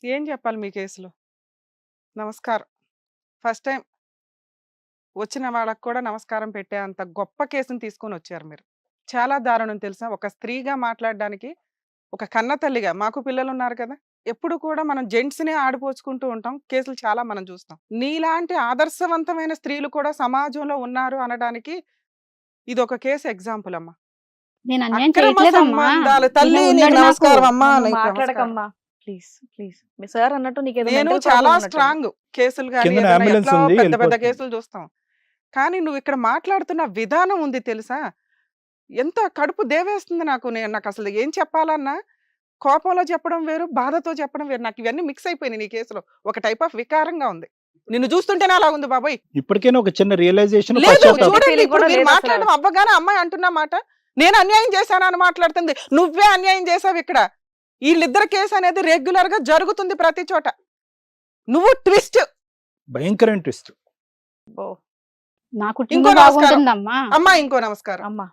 ఏం చెప్పాలి మీ కేసులో? నమస్కారం. ఫస్ట్ టైమ్ వచ్చిన వాళ్ళకి కూడా నమస్కారం పెట్టే అంత గొప్ప కేసుని తీసుకొనొచ్చారు మీరు. చాలా దారుణం తెలుసా? ఒక స్త్రీగా మాట్లాడడానికి, ఒక కన్న తల్లిగా మాకు పిల్లలున్నారు కదా! ఎప్పుడు కూడా మనం జెంట్స్‌నే ఆడిపోచుకుంటూ ఉంటాం. కేసులు చాలా మనం చూస్తాం. నీలాంటి ఆదర్శవంతమైన స్త్రీలు కూడా సమాజంలో ఉన్నారు అనడానికి ఇదొక కేస్ ఎగ్జాంపుల్ అమ్మా. నేను అన్యాయం అక్రమ చేయట్లేదమ్మా. సంబంధాలు తల్లి ఇలా నీకు ఉన్నాడు నాకు. నమస్కారం అమ్మా. నన్ను నీకు నమస్కారం. మాట్లాడకమ్మా ప్లీజ్ ప్లీజ్. మీ సార్ అన్నట్టు నీకేదో నేను mental చాలా problem ఉన్నట్టుంది. స్ట్రాంగ్. కేసులు గాని కిందన ఏదైనా అంబులెన్స్ ఎట్లా ఉంది, పెద్ద పెద్ద వెళ్ళిపోతుంది. కేసులు చూస్తాం. కానీ నువ్వు ఇక్కడ మాట్లాడుతున్న విధానం ఉంది తెలుసా? ఎంత కడుపు దేవేస్తుంది నాకు. నాకు అసలు ఏం చెప్పాలన్నా కోపంలో చెప్పడం వేరు, బాధతో చెప్పడం వేరు. నాకు ఇవన్నీ మిక్స్ అయిపోయినాయి నీ కేసులో. ఒక టైప్ ఆఫ్ వికారంగా ఉంది. నిన్ను చూస్తుంటేనే అలా ఉంది బాబోయ్. ఇప్పటికైనా ఒక చిన్న రియలైజేషన్, లేదు పశ్చాత్తాపం. చూడండి, feeling ఇప్పుడు కూడా మీరు లేదు అసలు. మాట్లాడడం అవ్వగానే అమ్మాయి అంటున్న మాట నేను అన్యాయం చేశాను అని మాట్లాడుతుంది. నువ్వే అన్యాయం చేసావు ఇక్కడ. వీళ్ళిద్దరు కేసు అనేది రెగ్యులర్ గా జరుగుతుంది ప్రతి చోట. నువ్వు ట్విస్ట్. భయంకరమైన ట్విస్ట్. ఓ, నా ఇంకో కుటుంబం నమస్కారం. బాగుంటుందమ్మా. అమ్మా ఇంకో నమస్కారం. అమ్మా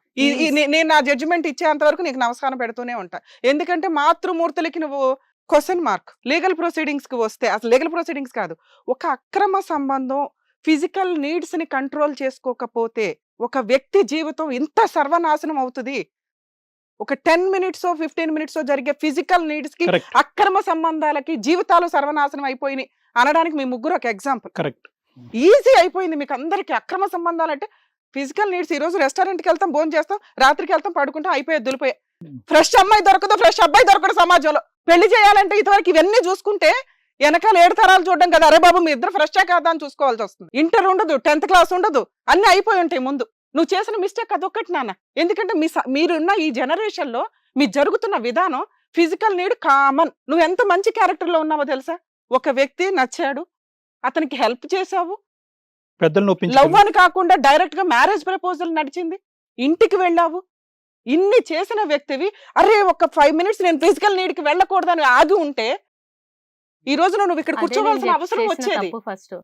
నేను నా జడ్జిమెంట్ ఇచ్చేంత వరకు నీకు నమస్కారం పెడుతూనే ఉంటా. ఎందుకంటే మాతృమూర్తులకి నువ్వు క్వశ్చన్ మార్క్. లీగల్ ప్రొసీడింగ్స్ కి వస్తే అసలు లీగల్ ప్రొసీడింగ్స్ కాదు, ఒక అక్రమ సంబంధం ఫిజికల్ నీడ్స్ ని కంట్రోల్ చేసుకోకపోతే ఒక వ్యక్తి జీవితం ఇంత సర్వనాశనం అవుతుంది. ఒక 10 మినిట్స్ 15 మినిట్స్ జరిగే ఫిజికల్ నీడ్స్ కి కరెక్ట్ అక్రమ సంబంధాలకి జీవితాలు సర్వనాశనం అయిపోయినాయి అనడానికి మీ ముగ్గురు ఒక ఎగ్జాంపుల్. కరెక్ట్. ఈజీ అయిపోయింది మీకు అందరికి. అక్రమ సంబంధాలు అంటే ఫిజికల్ నీడ్స్. ఈ రోజు రెస్టారెంట్కి వెళ్తాం, భోజనం చేస్తాం, రాత్రికి వెళ్తాం, పడుకుంటాం, అయిపోయి దులిపోయే. ఫ్రెష్ అమ్మాయి దొరకదు, ఫ్రెష్ అబ్బాయి దొరకడు సమాజంలో. పెళ్లి చేయాలంటే ఇంతవరకు ఇవన్నీ చూసుకుంటే వెనకాల 7 తరాలు చూడడం కదా. అరే బాబు మీ ఇద్దరు ఫ్రెష్ కాదా అని చూసుకోవాల్సి వస్తుంది. ఇంటర్ ఉండదు, 10th క్లాస్ ఉండదు, అన్ని అయిపోయి ఉంటాయి ముందు. నువ్వు చేసిన మిస్టేక్ అదొక్కటి నాన్న. ఎందుకంటే మీరున్న ఈ జనరేషన్ లో మీ జరుగుతున్న విధానం ఫిజికల్ నీడ్ కామన్. నువ్వు ఎంత మంచి క్యారెక్టర్ లో ఉన్నావో తెలుసా? ఒక వ్యక్తి నచ్చాడు, అతనికి హెల్ప్ చేసావు, పెద్దలను లవ్ ఒప్పించుకుని అని కాకుండా డైరెక్ట్ గా మ్యారేజ్ ప్రపోజల్ నడిచింది, ఇంటికి వెళ్ళావు. ఇన్ని చేసిన వ్యక్తివి అరే ఒక 5 మినిట్స్ నేను ఫిజికల్ నీడ్ కి వెళ్ళకూడదని ఆగి ఉంటే ఈ రోజు నువ్వు ఇక్కడ కూర్చోవాల్సిన అవసరం వచ్చేది. ఫస్ట్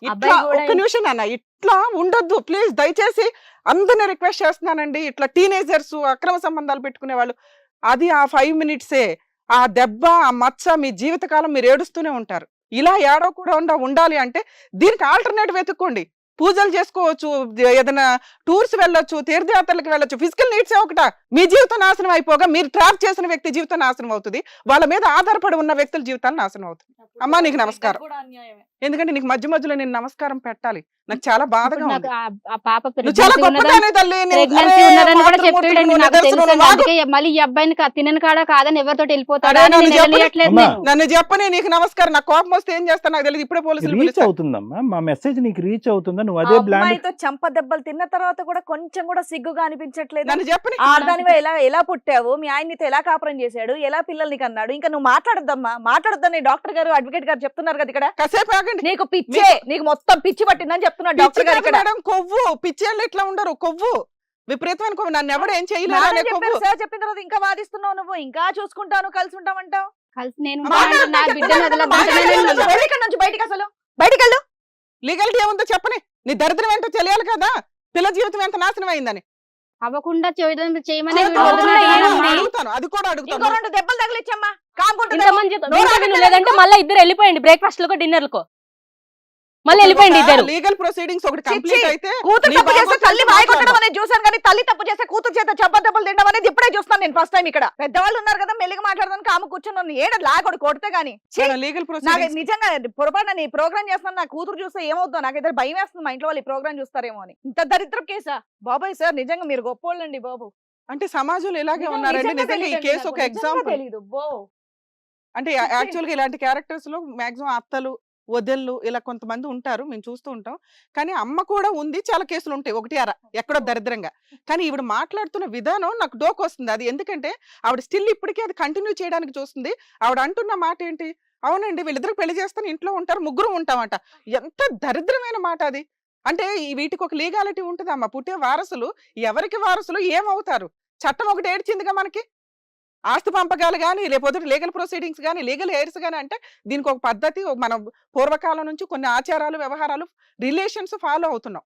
ఇట్లా అబ్బాయి కూడా ఒక్క నిమిషం నాన్న, ఇట్లా ఉండొద్దు ప్లీజ్. దయచేసి అందరిని రిక్వెస్ట్ చేస్తున్నానండి. ఇట్లా టీనేజర్స్ అక్రమ సంబంధాలు పెట్టుకునే వాళ్ళు, అది ఆ 5 మినిట్సే. ఆ దెబ్బ, ఆ మచ్చ మీ జీవితకాలం మీరు ఏడుస్తూనే ఉంటారు. ఇలా ఏడవకుండా ఉండాలి అంటే దీనికి ఆల్టర్నేటివ్ వెతుక్కోండి. పూజలు చేసుకోవచ్చు, ఏదైనా టూర్స్ వెళ్ళొచ్చు, తీర్థయాత్రలకు వెళ్ళొచ్చు. ఫిజికల్ నీడ్స్ ఒకటా మీ జీవితం నాశనం అయిపోగా మీరు ట్రాప్ చేసిన వ్యక్తి జీవితం నాశనం అవుతుంది. వాళ్ళ మీద ఆధారపడి ఉన్న వ్యక్తుల జీవితాలు నాశనం అవుతుంది. అమ్మా నీకు నమస్కారం. ఎందుకంటే నీకు మధ్య మధ్యలో నేను నమస్కారం పెట్టాలి. నాకు చాలా బాధగా నాకు ఉంది. ఆ పాప నువ్వు చాలా గొప్పదానే తల్లి. ప్రెగ్నెన్సీ ఉన్నదని కూడా చెప్పాడండి. నాకు తెలుసు. అందుకే మళ్ళీ ఈ అబ్బాయిని తినని కాడ కాదని ఎవరితో వెళ్ళిపోతాడా అని నేను వెళ్ళట్లేదు అమ్మా. నేను. నన్ను చెప్పని నీకు నమస్కారం. నాకు కోపం వస్తే ఏం చేస్తాను నాకు తెలియదు. ఇప్పుడే పోలీసులు రీచ్ పిలుస్తా. అవుతుందమ్మా, మా మెసేజ్ నీకు రీచ్ అవుతుందా? నువ్వు ఆ అదే బ్లాండ్. అమ్మాయితో చంప దెబ్బలు తిన్న తర్వాత కూడా కొంచెం కూడా సిగ్గుగా అనిపించట్లేదు. నన్ను చెప్పని. ఆడదానివా ఎలా ఎలా పుట్టావు, మీ ఆయన నీతో ఎలా కాపురం చేశాడు, ఎలా పిల్లల్ని కన్నాడు. ఇంకా నువ్వు మాట్లాడొద్దమ్మా, మాట్లాడొద్దని డాక్టర్ గారు అడ్వకేట్ గారు చెప్తున్నారు కదా ఇక్కడ. కాసేపు ఆగండి. నీకు పిచ్చే, నీకు మొత్తం పిచ్చి పట్టిందని చెప్తున్నాడు డాక్టర్ గారు ఇక్కడ. మేడం కొవ్వు, పిచ్చేళ్ళు ఇట్లా ఉండరు. కొవ్వు విపరీతమైన కొవ్వు. నన్ను ఎవడు ఏం చేయలేదు నాన్న అనే చెప్పారు, కొవ్వు. సార్ చెప్పిన తర్వాత ఇంకా వాదిస్తున్నావు నువ్వు. ఇంకా చూసుకుంటాను, కలిసి ఉంటామంటావు. కలిసి నేను అమ్మా, ఉంటానండి. నా బిడ్డను వదలొద్దంటే వెళ్ళు ఇక్కడ నుంచి, బయటికి అసలు బయటికి వెళ్ళు. లీగల్టీ ఏముందో చెప్పని. నీ దరిద్రం ఏంటో తెలియాలి కదా. పిల్ల జీవితం ఎంత నాశనం అయిందని అవ్వకుండా చేయమని అవ్వకుండా ఏముంది? అడుగుతాను. అది కూడా ఇంకో అడుగుతాను. 2 దెబ్బలు తగిలిచ్చమ్మా, కాకుంటుంది. ఇంతమంది లేదంటే మళ్ళీ ఇద్దరు వెళ్ళిపోయండి బ్రేక్ఫాస్ట్ లకు డిన్నర్ కు. మళ్ళీ వెళ్ళిపోయింది ఇద్దరు. లీగల్ ప్రొసీడింగ్స్ ఒకటి కంప్లీట్ అయితే కూతురు నీ తప్పు బాబు చేస్తే చేత తల్లి వాయి కొట్టడం మాట్లాడు. అనేది చూసాను, కానీ తల్లి తప్పు చేస్తే కూతురు చేత చెప్ప దెబ్బలు తినడం అనేది ఇప్పుడే చూస్తాను నేను ఫస్ట్ టైం ఇక్కడ. పెద్దవాళ్ళు ఉన్నారు కదా, మెల్లిగా మాట్లాడడానికి ఆమె కూర్చొని ఏడ లాగొడు కొడితే గానీ. లీగల్ నాకు ప్రొసీడింగ్స్ నిజంగా పొరపాటు నీ ప్రోగ్రామ్ చేస్తాను, నా కూతురు చూస్తే ఏమవుతుందో నాకైతే భయం వేస్తుంది. మా ఇంట్లో వాళ్ళు ఈ ప్రోగ్రామ్ చూస్తారేమో అని. ఇంత దరిద్రం కేసా బాబాయ్? సార్ నిజంగా మీరు గొప్పోళ్ళండి బాబు. అంటే సమాజంలో ఇలాగే నిజంగా ఉన్నారండి. నిజంగా ఈ తెలియదండి కేసు నాకు, ఒక నిజంగా ఎగ్జాంపుల్. తెలీదు బో. అంటే యాక్చువల్ గా ఇలాంటి క్యారెక్టర్స్ లో మాక్సిమం అత్తలు, వదిళ్ళు ఇలా కొంతమంది ఉంటారు, మేము చూస్తూ ఉంటాం. కానీ అమ్మ కూడా ఉంది, చాలా కేసులు ఉంటాయి, ఒకటి అర ఎక్కడో దరిద్రంగా. కానీ ఈవిడ మాట్లాడుతున్న విధానం నాకు డోకు వస్తుంది. అది ఎందుకంటే ఆవిడ స్టిల్ ఇప్పటికీ అది కంటిన్యూ చేయడానికి చూస్తుంది. ఆవిడ అంటున్న మాట ఏంటి? అవునండి వీళ్ళిద్దరు పెళ్లి చేస్తాను, ఇంట్లో ఉంటారు, ముగ్గురు ఉంటామంట. ఎంత దరిద్రమైన మాట అది. అంటే వీటికి ఒక లీగాలిటీ ఉంటుంది అమ్మ. పుట్టే వారసులు ఎవరికి వారసులు ఏమవుతారు? చట్టం ఒకటి ఏడ్చిందిగా మనకి. ఆస్తి పంపకాలు కానీ, లేకపోతే లీగల్ ప్రొసీడింగ్స్ కానీ, లీగల్ హెయిర్స్ కానీ. అంటే దీనికి ఒక పద్ధతి, మనం పూర్వకాలం నుంచి కొన్ని ఆచారాలు, వ్యవహారాలు, రిలేషన్స్ ఫాలో అవుతున్నాం.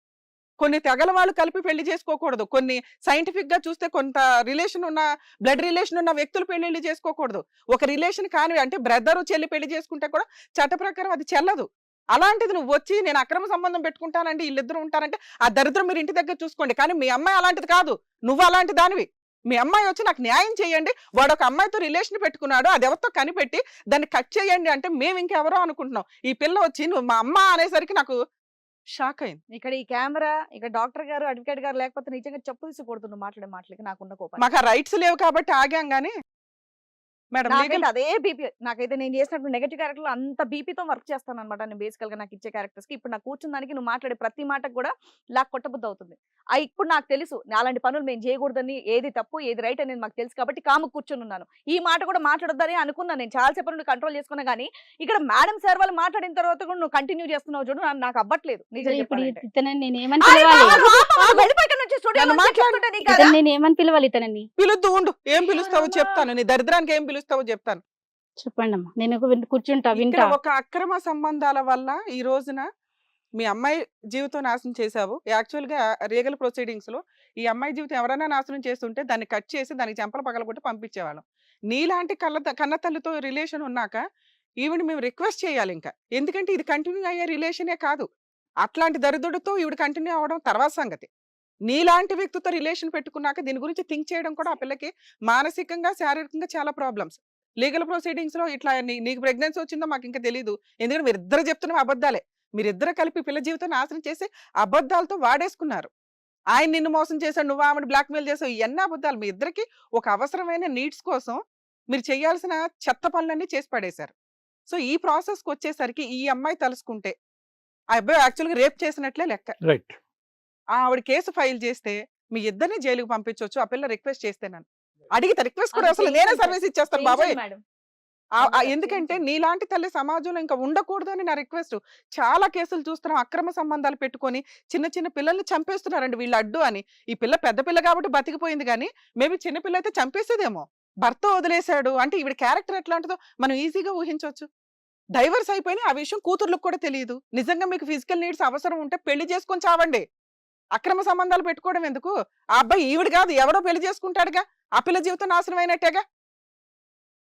కొన్ని తెగల వాళ్ళు కలిపి పెళ్లి చేసుకోకూడదు, కొన్ని సైంటిఫిక్ గా చూస్తే కొంత రిలేషన్ ఉన్న బ్లడ్ రిలేషన్ ఉన్న వ్యక్తులు పెళ్లి చేసుకోకూడదు. ఒక రిలేషన్ కాని అంటే బ్రదరు చెల్లి పెళ్లి చేసుకుంటే కూడా చట్ట ప్రకారం అది చెల్లదు. అలాంటిది నువ్వు వచ్చి నేను అక్రమ సంబంధం పెట్టుకుంటానంటే వీళ్ళిద్దరు ఉంటారంటే ఆ దరిద్రం మీరు ఇంటి దగ్గర చూసుకోండి. కానీ మీ అమ్మాయి అలాంటిది కాదు, నువ్వు అలాంటి దానివి. మీ అమ్మాయి వచ్చి నాకు న్యాయం చేయండి, వాడు ఒక అమ్మాయితో రిలేషన్ పెట్టుకున్నాడు, అది ఎవరితో కనిపెట్టి దాన్ని కట్ చేయండి అంటే మేము ఇంకెవరో అనుకుంటున్నాం. ఈ పిల్ల వచ్చి నువ్వు మా అమ్మ అనేసరికి నాకు షాక్ అయింది. ఇక్కడ ఈ కెమెరా, ఇక్కడ డాక్టర్ గారు, అడ్వకేట్ గారు లేకపోతే నిజంగా చెప్పు తీసి కొడుతున్నావు మాట్లాడే మాటలకి నాకున్న కోపం. మాకు ఆ రైట్స్ లేవు కాబట్టి ఆగాం. గానీ మేడం నాకైతే అదే బీపీ, నాకైతే నేను చేసినప్పుడు నెగటివ్ క్యారెక్టర్ అంత బీపీతో వర్క్ చేస్తాను అనమాట. నేను బేసికల్ గా నాకు ఇచ్చే క్యారెక్టర్స్ కి ఇప్పుడు నాకు కూర్చున్న దానికి నువ్వు మాట్లాడే ప్రతి మాటకు కూడా లాక్ కొట్టబుద్ధి అవుతుంది. ఇప్పుడు నాకు తెలుసు అలాంటి పనులు మేము చేయకూడదని, ఏది తప్పు ఏది రైట్ అనేది మాకు తెలుసు కాబట్టి కాము కూర్చొని ఉన్నాను. ఈ మాట కూడా మాట్లాడొద్దని అనుకున్నాను, నేను చాలా సేపు నుండి కంట్రోల్ చేసుకున్నా. కానీ ఇక్కడ మేడం సార్ వాళ్ళు మాట్లాడిన తర్వాత కూడా నువ్వు కంటిన్యూ చేస్తున్నావు చూడు, నాకు అవ్వట్లేదు నిజం ఇప్పుడు చెప్పాలంటే. ఇతనని నేను ఏమని పిలవాలి? వెళ్ళిపోయి ఇక్కడ నుంచి స్టూడియో నన్ను మాట్లాడు. ఇతను నేను ఏమని పిలవాలి? ఇతనని పిలుద్దు ఉండు, ఏం పిలుస్తావో చెప్తాను, నీ దరిద్రానికి ఏం పిలుస్తావో చెప్తాను. చెప్పండి అమ్మా, నేను కూర్చుంటా ఇక్కడ వింటా. ఒక అక్రమ సంబంధాల వల్ల ఈ రోజున మీ అమ్మాయి జీవితం నాశనం చేశావు. యాక్చువల్ గా లీగల్ ప్రొసీడింగ్స్ లో ఈ అమ్మాయి జీవితం ఎవరైనా నాశనం చేస్తుంటే దాన్ని కట్ చేసి దానికి చెంపలు పగలగొట్టి పంపించేవాళ్ళం. నీలాంటి కన్న తల్లితో రిలేషన్ ఉన్నాక ఈవిడ మేము రిక్వెస్ట్ చేయాలి ఇంకా, ఎందుకంటే ఇది కంటిన్యూ అయ్యే రిలేషనే కాదు. అట్లాంటి దరిద్రుడితో ఈవిడ కంటిన్యూ అవ్వడం తర్వాత సంగతి. నీలాంటి వ్యక్తితో రిలేషన్ పెట్టుకున్నాక దీని గురించి థింక్ చేయడం కూడా ఆ పిల్లకి మానసికంగా శారీరకంగా చాలా ప్రాబ్లమ్స్. లీగల్ ప్రొసీడింగ్స్ లో ఇట్లా నీకు ప్రెగ్నెన్సీ వచ్చిందో మాకు ఇంకా తెలియదు, ఎందుకంటే మీరిద్దరు చెప్తున్న అబద్ధాలే. మీరిద్దరు కలిపి పిల్ల జీవితం నాశనం చేసి అబద్ధాలతో వాడేసుకున్నారు. ఆయన నిన్ను మోసం చేశాడు, నువ్వు ఆవిడ బ్లాక్మెయిల్ చేసావు, ఇవన్నీ అబద్ధాలు. మీ ఇద్దరికి ఒక అవసరమైన నీడ్స్ కోసం మీరు చేయాల్సిన చెత్త పనులన్నీ చేసి పడేశారు. సో ఈ ప్రాసెస్కి వచ్చేసరికి ఈ అమ్మాయి తలుసుకుంటే ఆ అబ్బాయి యాక్చువల్గా రేప్ చేసినట్లే లెక్క. రైట్. ఆవిడ కేసు ఫైల్ చేస్తే మీ ఇద్దరిని జైలుకి పంపించవచ్చు. ఆ పిల్ల రిక్వెస్ట్ చేస్తే నన్ను అడిగితే రిక్వెస్ట్ కూడా అసలు నేనే సర్వీస్ ఇచ్చేస్తాను బాబాయ్. ఎందుకంటే నీలాంటి తల్లి సమాజంలో ఇంకా ఉండకూడదు అని నా రిక్వెస్ట్. చాలా కేసులు చూస్తున్నాం, అక్రమ సంబంధాలు పెట్టుకొని చిన్న చిన్న పిల్లల్ని చంపేస్తున్నారండి వీళ్ళు అడ్డు అని. ఈ పిల్ల పెద్ద పిల్ల కాబట్టి బతికిపోయింది, కానీ మేబీ చిన్న పిల్ల అయితే చంపేసేదేమో. భర్త వదిలేశాడు అంటే ఈవిడ క్యారెక్టర్ ఎట్లాంటిదో మనం ఈజీగా ఊహించవచ్చు. డైవర్స్ అయిపోయి ఆ విషయం కూతుర్లకు కూడా తెలియదు. నిజంగా మీకు ఫిజికల్ నీడ్స్ అవసరం ఉంటే పెళ్లి చేసుకొని చావండి, అక్రమ సంబంధాలు పెట్టుకోవడం ఎందుకు? ఆ అబ్బాయి ఈవిడ కాదు ఎవడో పెళ్లి చేసుకుంటాడుగా, ఆ పిల్ల జీవితం నాశనం అయినట్టేగా.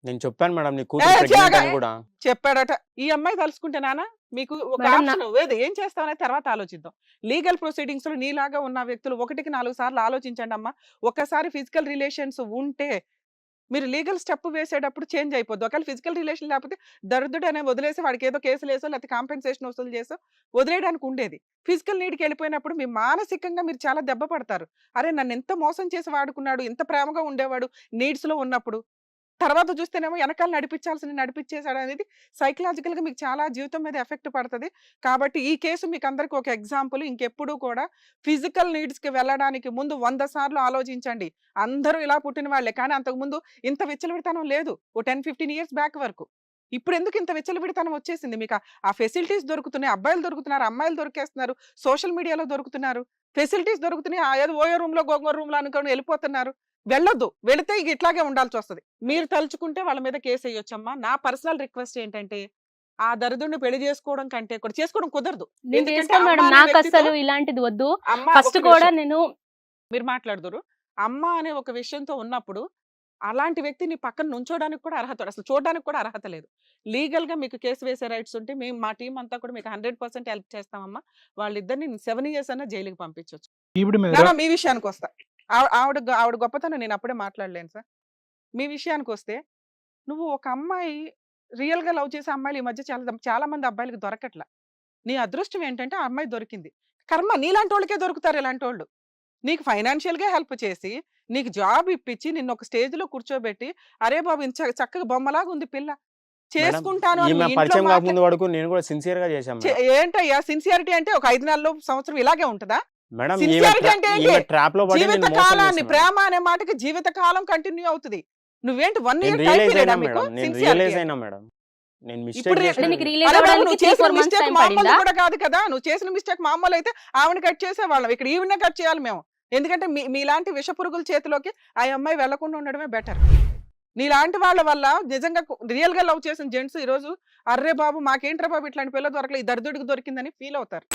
నేను చెప్పాను మేడం నీ కూతురు ప్రెగ్నెంట్ అని కూడా చెప్పాడట. ఈ అమ్మాయి తలుసుకుంటే నాన్న మీకు ఒక మేడం, ఆప్షన్ ఏది, ఏం చేస్తామనే తర్వాత ఆలోచిద్దాం. లీగల్ ప్రొసీడింగ్స్ లో నీలాగా ఉన్న వ్యక్తులు 1కి 4 సార్లు ఆలోచించండి అమ్మా. ఒకసారి ఫిజికల్ రిలేషన్స్ ఉంటే మీరు లీగల్ స్టెప్ వేసేటప్పుడు చేంజ్ అయిపోద్ది. ఒకవేళ ఫిజికల్ రిలేషన్ లేకపోతే దరిద్రుడు అనే వదిలేసి వాడికి ఏదో కేసులు వేసో లేకపోతే కాంపెన్సేషన్ వసూలు చేసో వదిలేయడానికి ఉండేది. ఫిజికల్ నీడ్కి వెళ్ళిపోయినప్పుడు మీ మానసికంగా మీరు చాలా దెబ్బ పడతారు. అరే నన్ను ఎంత మోసం చేసి వాడుకున్నాడు, ఎంత ప్రేమగా ఉండేవాడు నీడ్స్ లో ఉన్నప్పుడు, తర్వాత చూస్తేనేమో వెనకాల నడిపించేశాడు అనేది సైకలాజికల్ గా మీకు చాలా జీవితం మీద ఎఫెక్ట్ పడుతుంది. కాబట్టి ఈ కేసు మీకు అందరికి ఒక ఎగ్జాంపుల్. ఇంకెప్పుడు కూడా ఫిజికల్ నీడ్స్ కి వెళ్ళడానికి ముందు 100 సార్లు ఆలోచించండి. అందరూ ఇలా పుట్టిన వాళ్ళే, కానీ అంతకు ముందు ఇంత విచ్చలవిడితనం లేదు. ఓ 10-15 ఇయర్స్ బ్యాక్ వరకు. ఇప్పుడు ఎందుకు ఇంత విచ్చలవిడితనం వచ్చేసింది? మీకు ఆ ఫెసిలిటీస్ దొరుకుతున్నాయి, అబ్బాయిలు దొరుకుతున్నారు, అమ్మాయిలు దొరికేస్తున్నారు, సోషల్ మీడియాలో దొరుకుతున్నారు, ఫెసిలిటీస్ దొరుకుతున్నాయి. ఏదో ఓయో రూమ్ లో గోంగూర రూమ్ లో అనుకోని వెళ్ళిపోతున్నారు. వెళ్ళొద్దు, వెళితే ఇక ఇట్లాగే ఉండాల్సి వస్తుంది. మీరు తలుచుకుంటే వాళ్ళ మీద కేసు వేయొచ్చమ్మా. నా పర్సనల్ రిక్వెస్ట్ ఏంటంటే ఆ దరిద్రుడిని పెళ్లి చేసుకోవడం కంటే కూడా చేసుకోవడం కుదరదు. నేను ఎందుకంటే చేస్తాను మేడం, అమ్మ అనే నాకు వ్యక్తితో- అసలు ఇలాంటిది వద్దు. అమ్మ ఫస్ట్ ఒక కూడా నిమిషం. నేను మీరు మాట్లాడుదురు. అమ్మ అనే ఒక విషయంతో ఉన్నప్పుడు అలాంటి వ్యక్తిని పక్కన నుంచోడానికి కూడా అర్హత, అసలు చూడడానికి కూడా అర్హత లేదు. లీగల్ గా మీకు కేసు వేసే రైట్స్ ఉంటే మేము మా టీం అంతా కూడా మీకు 100% హెల్ప్ చేస్తామమ్మా. వాళ్ళిద్దరిని 7 years అన్నా జైలుకి పంపించవచ్చు. ఈవిడ మీద నాన్న మీ విషయానికి వస్తా. ఆవిడ గొప్పతనం నేను అప్పుడే మాట్లాడలేను సార్. మీ విషయానికి వస్తే నువ్వు ఒక అమ్మాయి రియల్ గా లవ్ చేసే అమ్మాయిలు ఈ మధ్య చాలా మంది అబ్బాయిలకు దొరకట్లా. నీ అదృష్టం ఏంటంటే ఆ అమ్మాయి దొరికింది. కర్మ, నీలాంటి వాళ్ళకే దొరుకుతారు ఇలాంటి వాళ్ళు. నీకు ఫైనాన్షియల్ గా హెల్ప్ చేసి నీకు జాబ్ ఇప్పించి నిన్ను ఒక స్టేజ్ లో కూర్చోబెట్టి అరే బాబు ఇంత చక్కగా బొమ్మలాగా ఉంది పిల్ల చేసుకుంటాను అని ఈమె మీ ఇంట్లో పరిచయం కాకముందు వరకు నేను కూడా సిన్సియర్ గా చేశాను మేడం. ఏంటయ్యా సిన్సియారిటీ అంటే ఒక 5 నెలలు సంవత్సరం ఇలాగే ఉంటుందా? మేడం Sincerity అంటే ఏంటి? ట్రాప్ లో పడి నేను జీవిత మోసం కాలాన్ని, చేశాను. ప్రేమ అనే మాటకి జీవిత కాలం కంటిన్యూ అవుతుంది. నువ్వేంటి 1 నేను year టైం రియలైజ్ పీరియడా అయినా మీకు మేడం, నేను Sincerity రియలైజ్ అంటే? అయినా మేడం. నేను ఇప్పుడు మిస్టేక్ రేపు చేశాను. నీకు మేడం. రిలీజ్ అరే బాబు, అవ్వడానికి నువ్వు 3-4 చేసిన months మిస్టేక్ టైం మామూలు పడిందా? కూడా కాదు కదా. నువ్వు చేసిన మిస్టేక్ మామూలు అయితే ఆవిడ కట్ చేసేవాళ్ళం, ఇక్కడ ఈవిడనే కట్ చేయాలి మేము. ఎందుకంటే మీలాంటి విష పురుగుల చేతిలోకి ఆ అమ్మాయి వెళ్లకుండా ఉండడమే బెటర్. నీలాంటి వాళ్ళ వల్ల నిజంగా రియల్ గా లవ్ చేసిన జెంట్స్ ఈ రోజు అర్రే బాబు మాకేంట్రా బాబు ఇట్లాంటి పిల్ల దొరకలేదు, ఈ దరిద్రుడికి దొరికిందని ఫీల్ అవుతారు.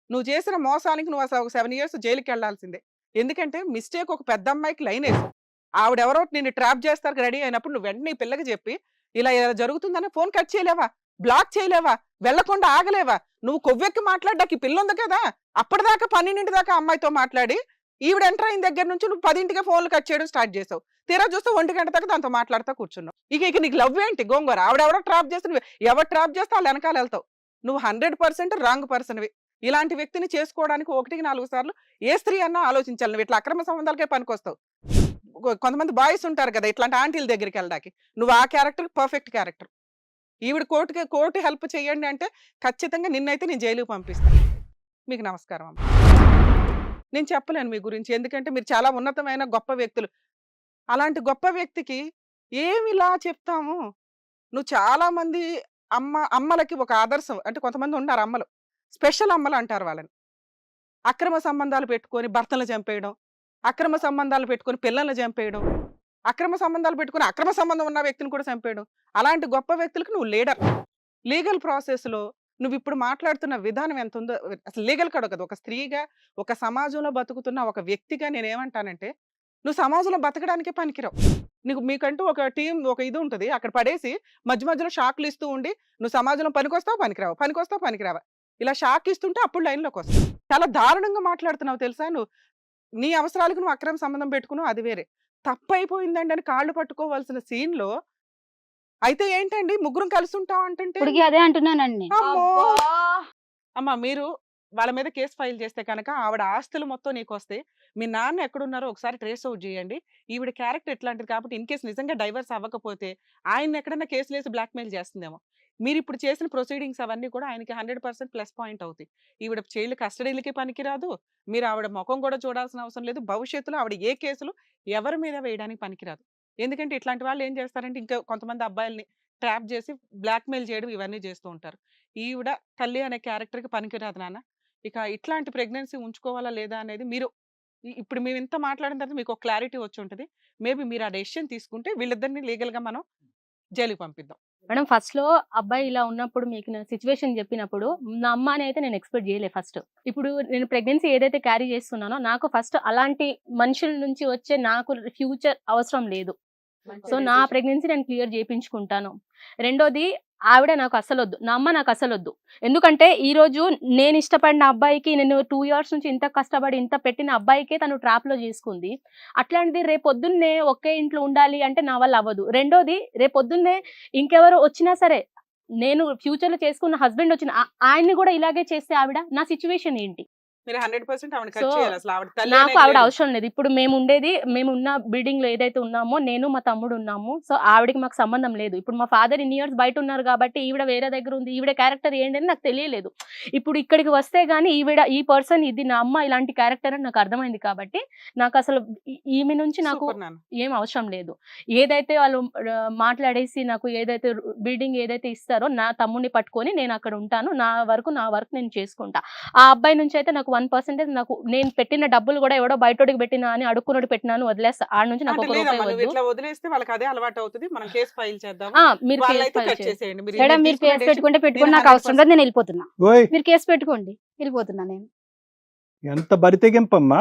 నువ్వు చేసిన మోసానికి నువ్వు అసలు ఒక 7 ఇయర్స్ జైలుకి వెళ్లాల్సిందే. ఎందుకంటే మిస్టేక్ ఒక పెద్ద అమ్మాయికి లైన్ వేసావు. ఆవిడెవరో నిన్ను ట్రాప్ చేస్తారు రెడీ అయినప్పుడు నువ్వు వెంటనే ఈ పిల్లకి చెప్పి ఇలా ఇలా జరుగుతుందని ఫోన్ కట్ చేయలేవా? బ్లాక్ చేయలేవా? వెళ్లకుండా ఆగలేవా? నువ్వు కొవ్వెక్కి మాట్లాడ్డానికి ఈ పిల్ల ఉంది కదా, అప్పటిదాకా 12 దాకా అమ్మాయితో మాట్లాడి ఈవిడ ఎంటర్ అయిన దగ్గర నుంచి నువ్వు 10కే ఫోన్లు కట్ చేయడం స్టార్ట్ చేసావు. తీరా చూస్తే 1 గంట దాకా దాంతో మాట్లాడుతూ కూర్చున్నావు. ఇక నీకు లవ్ ఏంటి గోంగూర? ఆవిడెవరో ట్రాప్ చేస్తే నువ్వు ఎవరు ట్రాప్ చేస్తే వాళ్ళు వెనకాల వెళ్తావు. నువ్వు 100% రాంగ్ పర్సన్వి. ఇలాంటి వ్యక్తిని చేసుకోవడానికి 1కి 4 సార్లు ఏ స్త్రీ అన్నా ఆలోచించాలి. నువ్వు ఇట్లా అక్రమ సంబంధాలకే పనికొస్తావు. కొంతమంది బాయ్స్ ఉంటారు కదా ఇట్లాంటి ఆంటీల దగ్గరికి వెళ్ళడానికి, నువ్వు ఆ క్యారెక్టర్ పర్ఫెక్ట్ క్యారెక్టర్. ఈవిడ కోర్టు హెల్ప్ చేయండి అంటే ఖచ్చితంగా నిన్నైతే నేను జైలుకి పంపిస్తాను. మీకు నమస్కారం అమ్మ. నేను చెప్పలేను మీ గురించి, ఎందుకంటే మీరు చాలా ఉన్నతమైన గొప్ప వ్యక్తులు. అలాంటి గొప్ప వ్యక్తికి ఏమిలా చెప్తాము? నువ్వు చాలా మంది అమ్మలకి ఒక ఆదర్శం. అంటే కొంతమంది ఉన్నారు అమ్మలు, స్పెషల్ అమ్మలు అంటారు వాళ్ళని. అక్రమ సంబంధాలు పెట్టుకొని భర్తలు చంపేయడం, అక్రమ సంబంధాలు పెట్టుకొని పిల్లల్ని చంపేయడం, అక్రమ సంబంధాలు పెట్టుకొని అక్రమ సంబంధం ఉన్న వ్యక్తిని కూడా చంపేయడం. అలాంటి గొప్ప వ్యక్తులకు నువ్వు లీడర్. లీగల్ ప్రాసెస్లో నువ్వు ఇప్పుడు మాట్లాడుతున్న విధానం ఎంత ఉందో అసలు లీగల్ కూడా కదా. ఒక స్త్రీగా, ఒక సమాజంలో బతుకుతున్న ఒక వ్యక్తిగా నేనేమంటానంటే, నువ్వు సమాజంలో బతకడానికే పనికిరావు. మీకంటూ ఒక టీం, ఒక ఇది ఉంటుంది. అక్కడ పడేసి మధ్య మధ్యలో షాక్లు ఇస్తూ ఉండి నువ్వు సమాజంలో పనికొస్తావు పనికిరావు, పనికొస్తావు పనికిరావా, ఇలా షాక్ ఇస్తుంటే అప్పుడు లైన్లోకి వస్తావు. చాలా దారుణంగా మాట్లాడుతున్నావు తెలుసా. నువ్వు నీ అవసరాలకు నువ్వు అక్రమ సంబంధం పెట్టుకున్నావు, అది వేరే. తప్పైపోయిందండి అని కాళ్ళు పట్టుకోవాల్సిన సీన్లో అయితే ఏంటండి ముగ్గురం కలిసి ఉంటాం అంటే ఇప్పటికి అదే అంటున్నానండి. అమ్మా మీరు వాళ్ళ మీద కేసు ఫైల్ చేస్తే కనుక ఆవిడ ఆస్తులు మొత్తం నీకు వస్తే, మీ నాన్న ఎక్కడున్నారో ఒకసారి ట్రేస్ అవుట్ చేయండి. ఈవిడ క్యారెక్టర్ ఎట్లాంటిది కాబట్టి ఇన్ కేసు నిజంగా డైవర్స్ అవ్వకపోతే ఆయన ఎక్కడైనా కేసులు వేసి బ్లాక్మెయిల్ చేస్తుందేమో. మీరు ఇప్పుడు చేసిన ప్రొసీడింగ్స్ అవన్నీ కూడా ఆయనకి 100% ప్లస్ పాయింట్ అవుతాయి. ఈవిడ జైలు కస్టడీలకి పనికిరాదు, మీరు ఆవిడ ముఖం కూడా చూడాల్సిన అవసరం లేదు. భవిష్యత్తులో ఆవిడ ఏ కేసులు ఎవరి మీద వేయడానికి పనికిరాదు. ఎందుకంటే ఇట్లాంటి వాళ్ళు ఏం చేస్తారంటే ఇంకా కొంతమంది అబ్బాయిల్ని ట్రాప్ చేసి బ్లాక్మెయిల్ చేయడం ఇవన్నీ చేస్తూ ఉంటారు. ఈవిడ తల్లి అనే క్యారెక్టర్కి పనికిరాదు నాన్న. ఇక ఇట్లాంటి ప్రెగ్నెన్సీ ఉంచుకోవాలా లేదా అనేది మీరు ఇప్పుడు మేము ఇంత మాట్లాడిన తర్వాత మీకు ఒక క్లారిటీ వచ్చి ఉంటుంది. మేబీ మీరు ఆ డెసిషన్ తీసుకుంటే వీళ్ళిద్దరిని లీగల్గా మనం జైలుకి పంపిద్దాం. మేడం ఫస్ట్ లో అబ్బాయి ఇలా ఉన్నప్పుడు మీకు నా సిచ్యువేషన్ చెప్పినప్పుడు నా అమ్మ అని అయితే నేను ఎక్స్పెక్ట్ చేయలేదు. ఫస్ట్ ఇప్పుడు నేను ప్రెగ్నెన్సీ ఏదైతే క్యారీ చేస్తున్నానో నాకు ఫస్ట్ అలాంటి మనుషుల నుంచి వచ్చే నాకు ఫ్యూచర్ అవసరం లేదు. సో నా ప్రెగ్నెన్సీ నేను క్లియర్ చేయించుకుంటాను. రెండోది ఆవిడ నాకు అసలు వద్దు, నా అమ్మ నాకు అసలు వద్దు. ఎందుకంటే ఈ రోజు నేను ఇష్టపడిన అబ్బాయికి నేను 2 years నుంచి ఇంత కష్టపడి ఇంత పెట్టిన అబ్బాయికే తను ట్రాప్ లో చేసుకుంది. అట్లాంటిది రేపొద్దున్నే ఒకే ఇంట్లో ఉండాలి అంటే నా వల్ల అవ్వదు. రెండోది రేపొద్దున్నే ఇంకెవరు వచ్చినా సరే, నేను ఫ్యూచర్ లో చేసుకున్న హస్బెండ్ వచ్చిన ఆయన్ని కూడా ఇలాగే చేస్తే ఆవిడ నా సిచ్యువేషన్ ఏంటి? మీరు 100% ఆవిడ సో కట్ చేయాలి. అసలు ఆవిడ తల్లి నాకు అనేది ఆవిడ లేదు. అవసరం లేదు. ఇప్పుడు మేము ఉన్న బిల్డింగ్ లో ఏదైతే ఉన్నామో నేను మా తమ్ముడు ఉన్నాము. సో ఆవిడకి మాకు సంబంధం లేదు. ఇప్పుడు మా ఫాదర్ ఇన్ని ఇయర్స్ బయట ఉన్నారు కాబట్టి ఈవిడ వేరే దగ్గర ఉంది. ఈవిడ క్యారెక్టర్ ఏంటని నాకు తెలియలేదు. ఇప్పుడు ఇక్కడికి వస్తే గానీ ఈ పర్సన్ ఇది నా అమ్మ ఇలాంటి క్యారెక్టర్ అని నాకు అర్థమైంది. కాబట్టి నాకు అసలు ఈమె నుంచి నాకు సూపర్ నాన్న. ఏం అవసరం లేదు. ఏదైతే వాళ్ళు మాట్లాడేసి నాకు ఏదైతే బిల్డింగ్ ఏదైతే ఇస్తారో నా తమ్ముడిని పట్టుకొని నేను అక్కడ ఉంటాను. నా వర్క్ నేను చేసుకుంటా. ఆ అబ్బాయి నుంచి అయితే నాకు 1% నాకు నేను పెట్టిన డబ్బులు కూడా ఎవడో బయటోడికి పెట్టినా అని అడుక్కున్నోడు పెట్టినాను వదిలేస్తా. ఆడ నుంచి నాకు అంటే 1 లేదమ్మా, రూపాయి నువ్వు వద్దు. ఇట్లా వదిలేస్తే వాళ్ళకి అదే అలవాటు అవుతుంది. మనం కేసు ఫైల్ చేద్దాం. మీరు కేసు వాళ్ళైతే ఫైల్ కట్ చేయండి. చేసేయండి. మీరు మేడం మీరు మీరు తీసుకున్న కేసు పెట్టుకుంటే decision పెట్టుకుని నేను నాకు అవసరం 100% లేదు, నేను వెళ్ళిపోతున్నా. ఓయ్ మీరు కేసు పెట్టుకోండి, వెళ్ళిపోతున్నా నేను. ఎంత బరితెగింపమ్మా.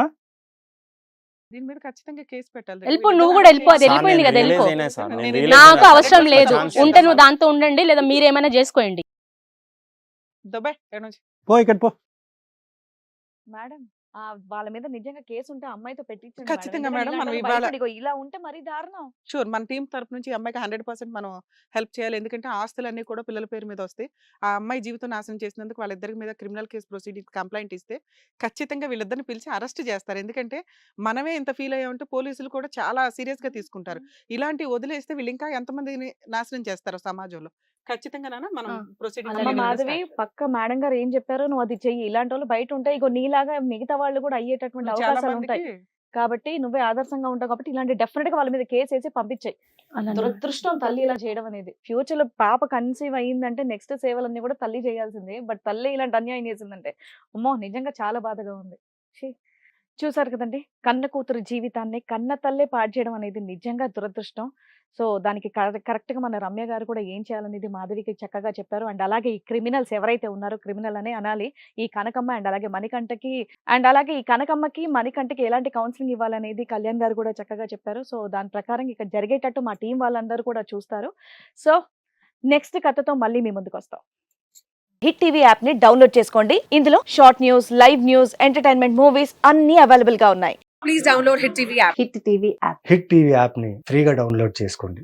దీని మీద ఖచ్చితంగా కేసు పెట్టాలి. వెళ్ళిపో, నువ్వు కూడా వెళ్ళిపో. అది సార్, వెళ్ళిపోయింది నేను కదా, రియలైజ్ వెళ్ళిపో. అయినా సార్, నేను నేను రియలైజ్ నాకు అయినా. అవసరం లేదు. ఛాన్స్ ఉంటే ఇవ్వండి నువ్వు సార్. దాంతో ఉండండి, లేదా మీరేమైనా చేసుకోండి. దొబ్బే ఎక్కడ నుంచి పో ఇక్కడ పో. మేడం వాళ్ళ మీద నిజంగా కేసు ఉంటే అమ్మాయితో పెట్టించండి ఖచ్చితంగా మేడం. మేడం, మనం ఇలాంటి ఇవాళ- భయపడి, ఇగో ఇలా ఉంటే మరీ దారుణం. షూర్ మన టీం తరపు నుంచి ఈ అమ్మాయికి 100% మనం హెల్ప్ చేయాలి. ఎందుకంటే ఆస్తులన్నీ కూడా పిల్లల పేరు మీద వస్తాయి. ఆ అమ్మాయి జీవితం నాశనం చేసినందుకు వాళ్ళిద్దరి మీద క్రిమినల్ కేసు ప్రొసీడింగ్ కంప్లైంట్ ఇస్తే ఖచ్చితంగా వీళ్ళిద్దరిని పిలిచి అరెస్ట్ చేస్తారు. ఎందుకంటే మనమే ఇంత ఫీల్ అయ్యామంటే పోలీసులు కూడా చాలా సీరియస్ గా తీసుకుంటారు. ఇలాంటి వదిలేస్తే వీళ్ళు ఇంకా ఎంతమందిని నాశనం చేస్తారు సమాజంలో. ఖచ్చితంగా నాన్న మనం ఆ, ప్రొసీడింగ్ అలాగే అమ్మ మాధవి పక్క మేడం గారు ఏం చెప్పారో నువ్వు అది చెయ్యి. ఇలాంటి వాళ్ళు బయట ఉంటాయి, ఇగో నీలాగా మిగతా వాళ్ళు కూడా అయ్యేటటువంటి చాలా అవకాశాలు ఉంటాయి. మందికి కాబట్టి నువ్వే ఆదర్శంగా ఉంటావు కాబట్టి ఇలాంటి డెఫినెట్ గా వాళ్ళ మీద కేసు వేసి పంపించాయి. అలానే. దురదృష్టం తల్లి ఇలా చేయడం అనేది. ఫ్యూచర్ లో పాప కన్సీవ్ అయ్యిందంటే నెక్స్ట్ సేవలన్నీ కూడా తల్లి చేయాల్సిందే. బట్ తల్లి ఇలాంటి అన్యాయం చేసిందంటే అమ్మో నిజంగా చాలా బాధగా ఉంది. ఛీ. చూసారు కదండి, కన్న కూతురు జీవితాన్ని కన్న తల్లే పాడు చేయడం అనేది నిజంగా దురదృష్టం. సో దానికి కరెక్ట్ గా మన రమ్య గారు కూడా ఏం చేయాలనేది మాధవికి చక్కగా చెప్పారు. అండ్ అలాగే ఈ క్రిమినల్స్ ఎవరైతే ఉన్నారో, క్రిమినల్ అనే అనాలి, ఈ కనకమ్మ అండ్ అలాగే మణికంఠకి, అండ్ అలాగే ఈ కనకమ్మకి మణికంఠకి ఎలాంటి కౌన్సిలింగ్ ఇవ్వాలనేది కళ్యాణ్ గారు కూడా చక్కగా చెప్పారు. సో దాని ప్రకారం ఇక జరిగేటట్టు మా టీం వాళ్ళందరూ కూడా చూస్తారు. సో నెక్స్ట్ కథతో మళ్ళీ మీ ముందుకు వస్తాం. హిట్ టీవీ యాప్ ని డౌన్లోడ్ చేసుకోండి. ఇందులో short news, live news, entertainment movies అన్ని అవైలబుల్ గా ఉన్నాయి. Please download Hit TV app. Hit TV app. Hit TV యాప్ని ఫ్రీగా డౌన్లోడ్ చేసుకోండి.